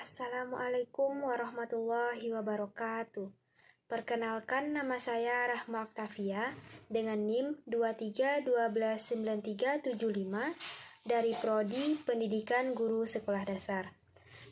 Assalamualaikum warahmatullahi wabarakatuh. Perkenalkan, nama saya Rahma Oktavia dengan NIM 23129375 dari Prodi Pendidikan Guru Sekolah Dasar.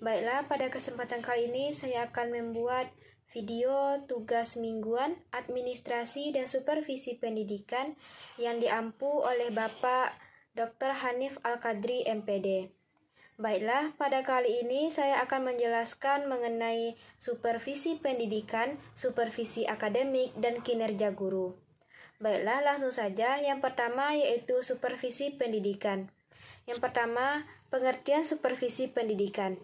Baiklah, pada kesempatan kali ini saya akan membuat video tugas mingguan administrasi dan supervisi pendidikan yang diampu oleh Bapak Dr. Hanif Al-Qadri MPD. Baiklah, pada kali ini saya akan menjelaskan mengenai supervisi pendidikan, supervisi akademik, dan kinerja guru. Baiklah, langsung saja. Yang pertama yaitu supervisi pendidikan. Yang pertama, pengertian supervisi pendidikan.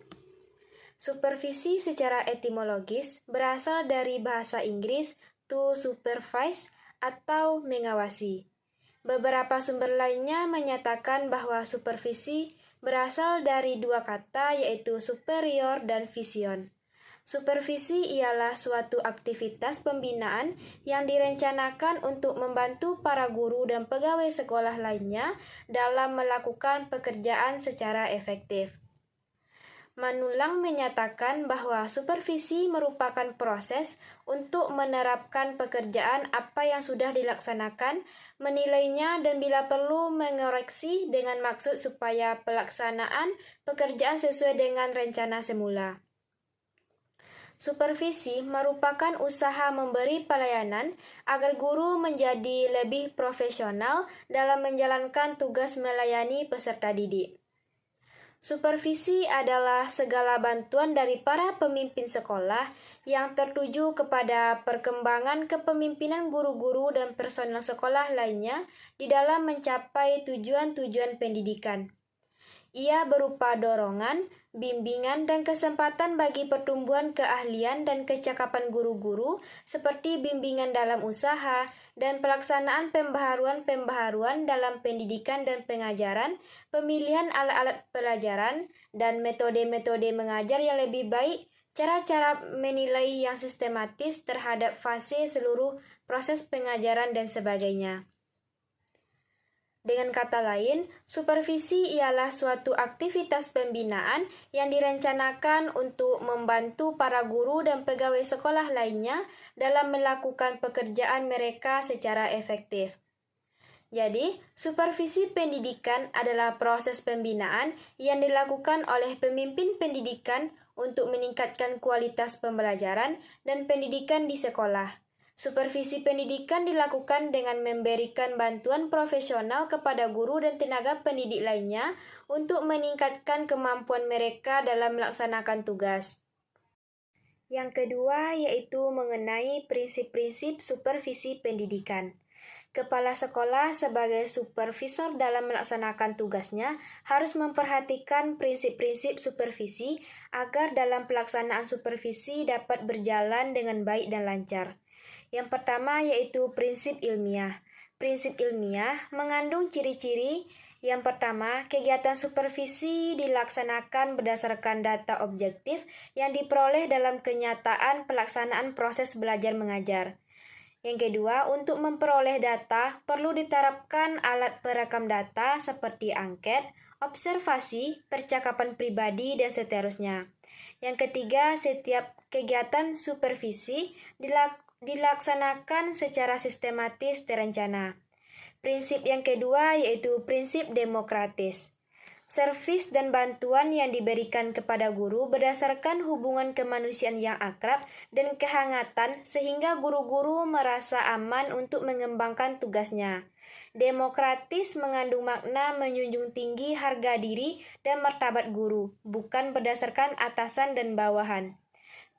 Supervisi secara etimologis berasal dari bahasa Inggris to supervise atau mengawasi. Beberapa sumber lainnya menyatakan bahwa supervisi berasal dari dua kata yaitu superior dan vision. Supervisi ialah suatu aktivitas pembinaan yang direncanakan untuk membantu para guru dan pegawai sekolah lainnya dalam melakukan pekerjaan secara efektif. Manulang menyatakan bahwa supervisi merupakan proses untuk menerapkan pekerjaan apa yang sudah dilaksanakan, menilainya, dan bila perlu mengoreksi dengan maksud supaya pelaksanaan pekerjaan sesuai dengan rencana semula. Supervisi merupakan usaha memberi pelayanan agar guru menjadi lebih profesional dalam menjalankan tugas melayani peserta didik. Supervisi adalah segala bantuan dari para pemimpin sekolah yang tertuju kepada perkembangan kepemimpinan guru-guru dan personel sekolah lainnya di dalam mencapai tujuan-tujuan pendidikan. Ia berupa dorongan, bimbingan, dan kesempatan bagi pertumbuhan keahlian dan kecakapan guru-guru seperti bimbingan dalam usaha dan pelaksanaan pembaharuan dalam pendidikan dan pengajaran, pemilihan alat-alat pelajaran, dan metode-metode mengajar yang lebih baik, cara-cara menilai yang sistematis terhadap fase seluruh proses pengajaran dan sebagainya. Dengan kata lain, supervisi ialah suatu aktivitas pembinaan yang direncanakan untuk membantu para guru dan pegawai sekolah lainnya dalam melakukan pekerjaan mereka secara efektif. Jadi, supervisi pendidikan adalah proses pembinaan yang dilakukan oleh pemimpin pendidikan untuk meningkatkan kualitas pembelajaran dan pendidikan di sekolah. Supervisi pendidikan dilakukan dengan memberikan bantuan profesional kepada guru dan tenaga pendidik lainnya untuk meningkatkan kemampuan mereka dalam melaksanakan tugas. Yang kedua yaitu mengenai prinsip-prinsip supervisi pendidikan. Kepala sekolah sebagai supervisor dalam melaksanakan tugasnya harus memperhatikan prinsip-prinsip supervisi agar dalam pelaksanaan supervisi dapat berjalan dengan baik dan lancar. Yang pertama yaitu prinsip ilmiah. Prinsip ilmiah mengandung ciri-ciri. Yang pertama, kegiatan supervisi dilaksanakan berdasarkan data objektif yang diperoleh dalam kenyataan pelaksanaan proses belajar mengajar. Yang kedua, untuk memperoleh data perlu diterapkan alat perekam data seperti angket, observasi, percakapan pribadi, dan seterusnya. Yang ketiga, setiap kegiatan supervisi dilaksanakan secara sistematis terencana. Prinsip yang kedua yaitu prinsip demokratis. Servis dan bantuan yang diberikan kepada guru berdasarkan hubungan kemanusiaan yang akrab dan kehangatan sehingga guru-guru merasa aman untuk mengembangkan tugasnya. Demokratis mengandung makna menjunjung tinggi harga diri dan martabat guru, bukan berdasarkan atasan dan bawahan.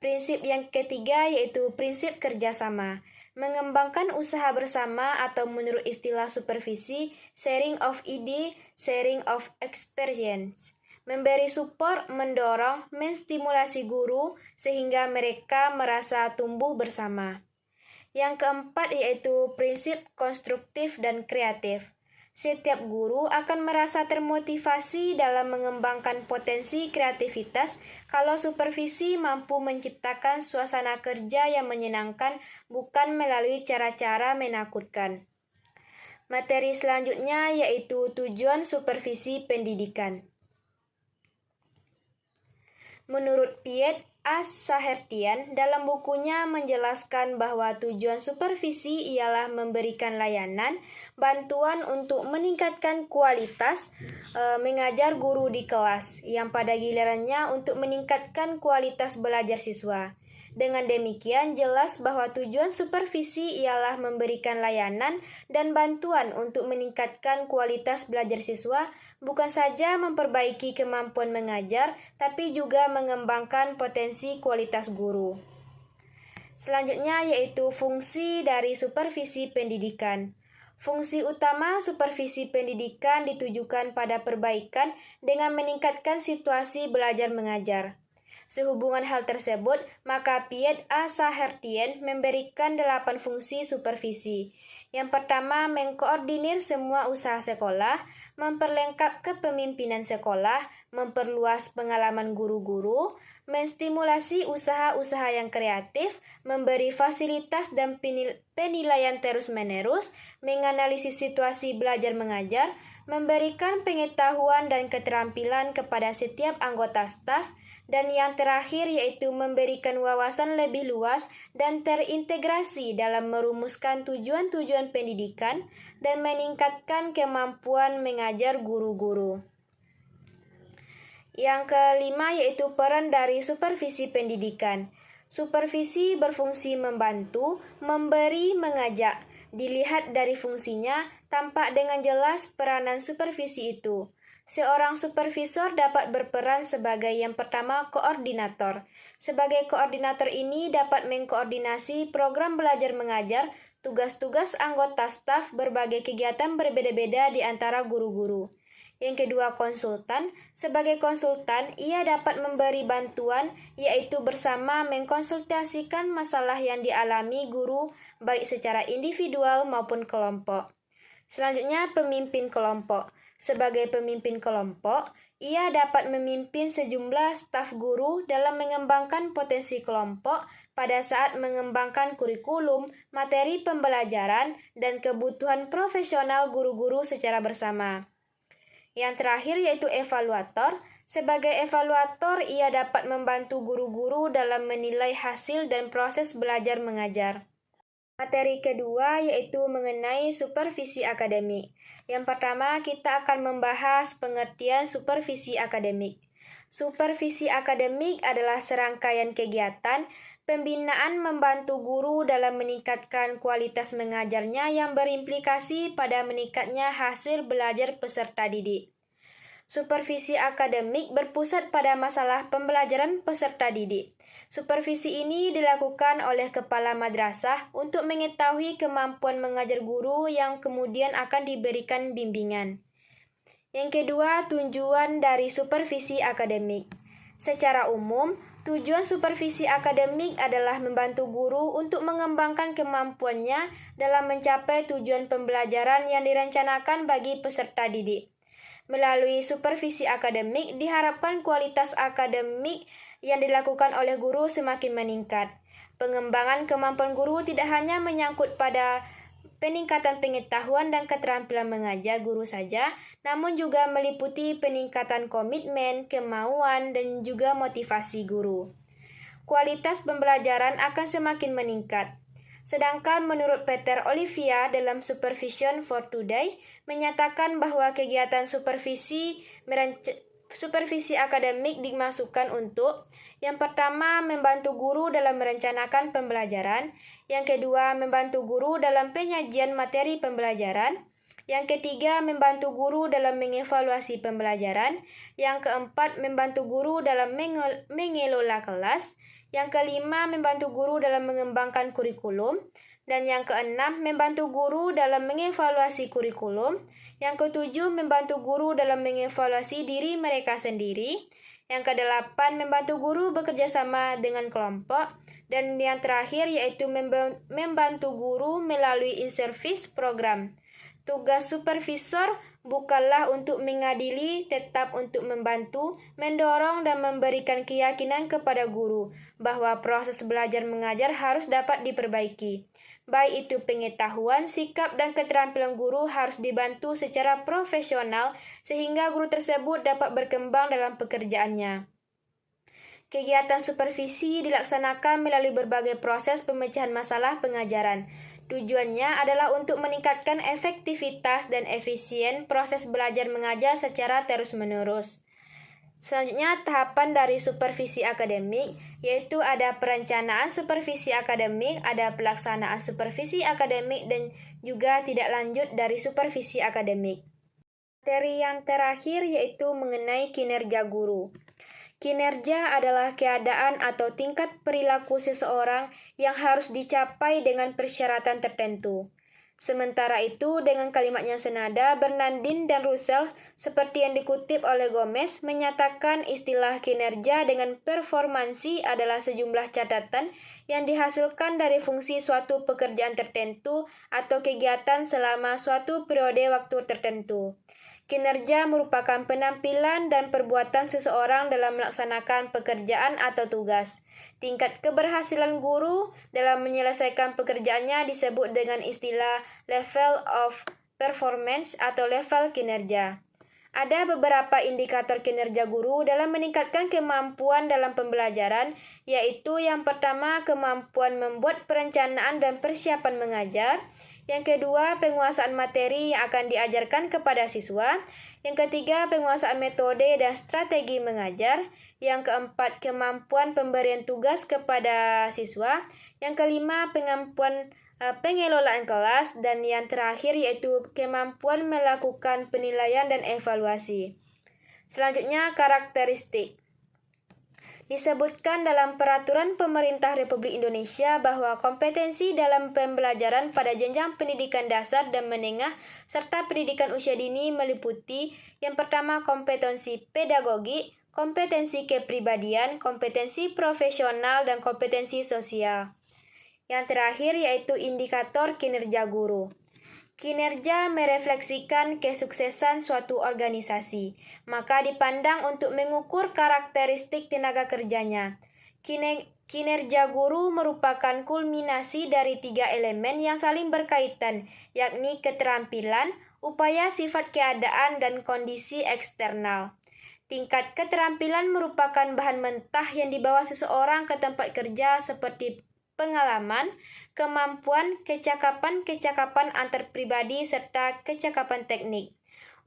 Prinsip yang ketiga yaitu prinsip kerjasama. Mengembangkan usaha bersama atau menurut istilah supervisi, sharing of ide, sharing of experience. Memberi support, mendorong, menstimulasi guru sehingga mereka merasa tumbuh bersama. Yang keempat yaitu prinsip konstruktif dan kreatif. Setiap guru akan merasa termotivasi dalam mengembangkan potensi kreativitas kalau supervisi mampu menciptakan suasana kerja yang menyenangkan bukan melalui cara-cara menakutkan. Materi selanjutnya yaitu tujuan supervisi pendidikan. Menurut Piet A. Sahertian, dalam bukunya menjelaskan bahwa tujuan supervisi ialah memberikan layanan, bantuan untuk meningkatkan kualitas mengajar guru di kelas, yang pada gilirannya untuk meningkatkan kualitas belajar siswa. Dengan demikian, jelas bahwa tujuan supervisi ialah memberikan layanan dan bantuan untuk meningkatkan kualitas belajar siswa, bukan saja memperbaiki kemampuan mengajar, tapi juga mengembangkan potensi kualitas guru. Selanjutnya yaitu fungsi dari supervisi pendidikan. Fungsi utama supervisi pendidikan ditujukan pada perbaikan dengan meningkatkan situasi belajar mengajar. Sehubungan hal tersebut, maka Piet A. Sahertian memberikan 8 fungsi supervisi. Yang pertama, mengkoordinir semua usaha sekolah, memperlengkap kepemimpinan sekolah, memperluas pengalaman guru-guru, menstimulasi usaha-usaha yang kreatif, memberi fasilitas dan penilaian terus-menerus, menganalisis situasi belajar mengajar, memberikan pengetahuan dan keterampilan kepada setiap anggota staf, dan yang terakhir yaitu memberikan wawasan lebih luas dan terintegrasi dalam merumuskan tujuan-tujuan pendidikan dan meningkatkan kemampuan mengajar guru-guru. Yang kelima yaitu peran dari supervisi pendidikan. Supervisi berfungsi membantu, memberi, mengajak. Dilihat dari fungsinya, tampak dengan jelas peranan supervisi itu. Seorang supervisor dapat berperan sebagai yang pertama koordinator. Sebagai koordinator ini dapat mengkoordinasi program belajar mengajar, tugas-tugas anggota staf, berbagai kegiatan berbeda-beda di antara guru-guru. Yang kedua, konsultan. Sebagai konsultan, ia dapat memberi bantuan, yaitu bersama mengkonsultasikan masalah yang dialami guru, baik secara individual maupun kelompok. Selanjutnya, pemimpin kelompok. Sebagai pemimpin kelompok, ia dapat memimpin sejumlah staf guru dalam mengembangkan potensi kelompok pada saat mengembangkan kurikulum, materi pembelajaran, dan kebutuhan profesional guru-guru secara bersama. Yang terakhir yaitu evaluator. Sebagai evaluator, ia dapat membantu guru-guru dalam menilai hasil dan proses belajar mengajar. Materi kedua yaitu mengenai supervisi akademik. Yang pertama, kita akan membahas pengertian supervisi akademik. Supervisi akademik adalah serangkaian kegiatan pembinaan membantu guru dalam meningkatkan kualitas mengajarnya yang berimplikasi pada meningkatnya hasil belajar peserta didik. Supervisi akademik berpusat pada masalah pembelajaran peserta didik. Supervisi ini dilakukan oleh kepala madrasah untuk mengetahui kemampuan mengajar guru yang kemudian akan diberikan bimbingan. Yang kedua, tujuan dari supervisi akademik. Secara umum, tujuan supervisi akademik adalah membantu guru untuk mengembangkan kemampuannya dalam mencapai tujuan pembelajaran yang direncanakan bagi peserta didik. Melalui supervisi akademik, diharapkan kualitas akademik yang dilakukan oleh guru semakin meningkat. Pengembangan kemampuan guru tidak hanya menyangkut pada peningkatan pengetahuan dan keterampilan mengajar guru saja, namun juga meliputi peningkatan komitmen, kemauan, dan juga motivasi guru. Kualitas pembelajaran akan semakin meningkat. Sedangkan menurut Peter Olivia dalam Supervision for Today menyatakan bahwa kegiatan supervisi akademik dimaksudkan untuk yang pertama, membantu guru dalam merencanakan pembelajaran, yang kedua, membantu guru dalam penyajian materi pembelajaran, yang ketiga, membantu guru dalam mengevaluasi pembelajaran, yang keempat, membantu guru dalam mengelola kelas, yang kelima, membantu guru dalam mengembangkan kurikulum, dan yang keenam, membantu guru dalam mengevaluasi kurikulum, yang ketujuh, membantu guru dalam mengevaluasi diri mereka sendiri, yang kedelapan, membantu guru bekerja sama dengan kelompok, dan yang terakhir yaitu membantu guru melalui in-service program. Tugas supervisor bukanlah untuk mengadili, tetap untuk membantu, mendorong, dan memberikan keyakinan kepada guru bahwa proses belajar mengajar harus dapat diperbaiki. Baik itu pengetahuan, sikap, dan keterampilan guru harus dibantu secara profesional sehingga guru tersebut dapat berkembang dalam pekerjaannya. Kegiatan supervisi dilaksanakan melalui berbagai proses pemecahan masalah pengajaran. Tujuannya adalah untuk meningkatkan efektivitas dan efisien proses belajar mengajar secara terus-menerus. Selanjutnya, tahapan dari supervisi akademik, yaitu ada perencanaan supervisi akademik, ada pelaksanaan supervisi akademik, dan juga tidak lanjut dari supervisi akademik. Materi yang terakhir yaitu mengenai kinerja guru. Kinerja adalah keadaan atau tingkat perilaku seseorang yang harus dicapai dengan persyaratan tertentu. Sementara itu, dengan kalimat yang senada, Bernardin dan Russell, seperti yang dikutip oleh Gomez, menyatakan istilah kinerja dengan performansi adalah sejumlah catatan yang dihasilkan dari fungsi suatu pekerjaan tertentu atau kegiatan selama suatu periode waktu tertentu. Kinerja merupakan penampilan dan perbuatan seseorang dalam melaksanakan pekerjaan atau tugas. Tingkat keberhasilan guru dalam menyelesaikan pekerjaannya disebut dengan istilah level of performance atau level kinerja. Ada beberapa indikator kinerja guru dalam meningkatkan kemampuan dalam pembelajaran, yaitu yang pertama, kemampuan membuat perencanaan dan persiapan mengajar. Yang kedua, penguasaan materi yang akan diajarkan kepada siswa. Yang ketiga, penguasaan metode dan strategi mengajar. Yang keempat, kemampuan pemberian tugas kepada siswa. Yang kelima, kemampuan pengelolaan kelas. Dan yang terakhir yaitu kemampuan melakukan penilaian dan evaluasi. Selanjutnya, karakteristik. Disebutkan dalam Peraturan Pemerintah Republik Indonesia bahwa kompetensi dalam pembelajaran pada jenjang pendidikan dasar dan menengah serta pendidikan usia dini meliputi yang pertama kompetensi pedagogik, kompetensi kepribadian, kompetensi profesional, dan kompetensi sosial. Yang terakhir yaitu indikator kinerja guru. Kinerja merefleksikan kesuksesan suatu organisasi, maka dipandang untuk mengukur karakteristik tenaga kerjanya. Kinerja guru merupakan kulminasi dari 3 elemen yang saling berkaitan, yakni keterampilan, upaya sifat keadaan, dan kondisi eksternal. Tingkat keterampilan merupakan bahan mentah yang dibawa seseorang ke tempat kerja seperti pengalaman, kemampuan, kecakapan antar pribadi, serta kecakapan teknik.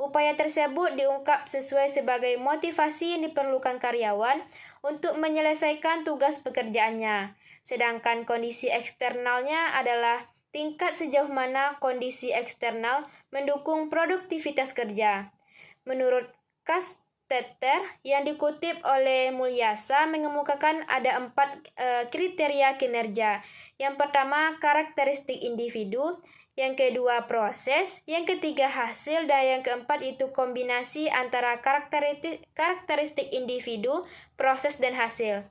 Upaya tersebut diungkap sesuai sebagai motivasi yang diperlukan karyawan untuk menyelesaikan tugas pekerjaannya. Sedangkan kondisi eksternalnya adalah tingkat sejauh mana kondisi eksternal mendukung produktivitas kerja. Menurut Castetter yang dikutip oleh Mulyasa mengemukakan ada 4 kriteria kinerja. Yang pertama, karakteristik individu. Yang kedua, proses. Yang ketiga, hasil. Dan yang keempat itu kombinasi antara karakteristik individu, proses, dan hasil.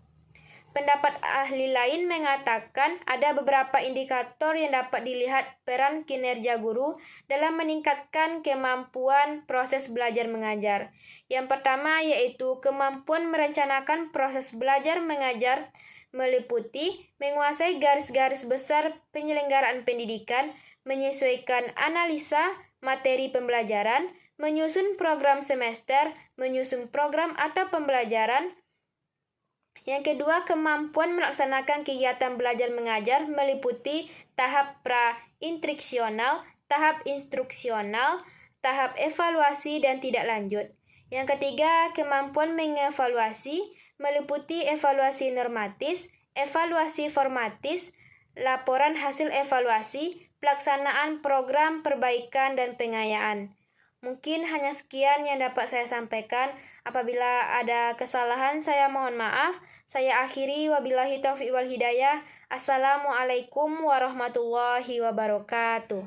Pendapat ahli lain mengatakan ada beberapa indikator yang dapat dilihat peran kinerja guru dalam meningkatkan kemampuan proses belajar mengajar. Yang pertama yaitu kemampuan merencanakan proses belajar mengajar, meliputi menguasai garis-garis besar penyelenggaraan pendidikan, menyesuaikan analisa materi pembelajaran, menyusun program semester, menyusun program atau pembelajaran. Yang kedua, kemampuan melaksanakan kegiatan belajar mengajar meliputi tahap pra-instruksional, tahap instruksional, tahap evaluasi, dan tidak lanjut. Yang ketiga, kemampuan mengevaluasi meliputi evaluasi normatis, evaluasi formatis, laporan hasil evaluasi, pelaksanaan program perbaikan, dan pengayaan. Mungkin hanya sekian yang dapat saya sampaikan. Apabila ada kesalahan, saya mohon maaf. Saya akhiri, wabillahi taufiq wal hidayah. Assalamualaikum warahmatullahi wabarakatuh.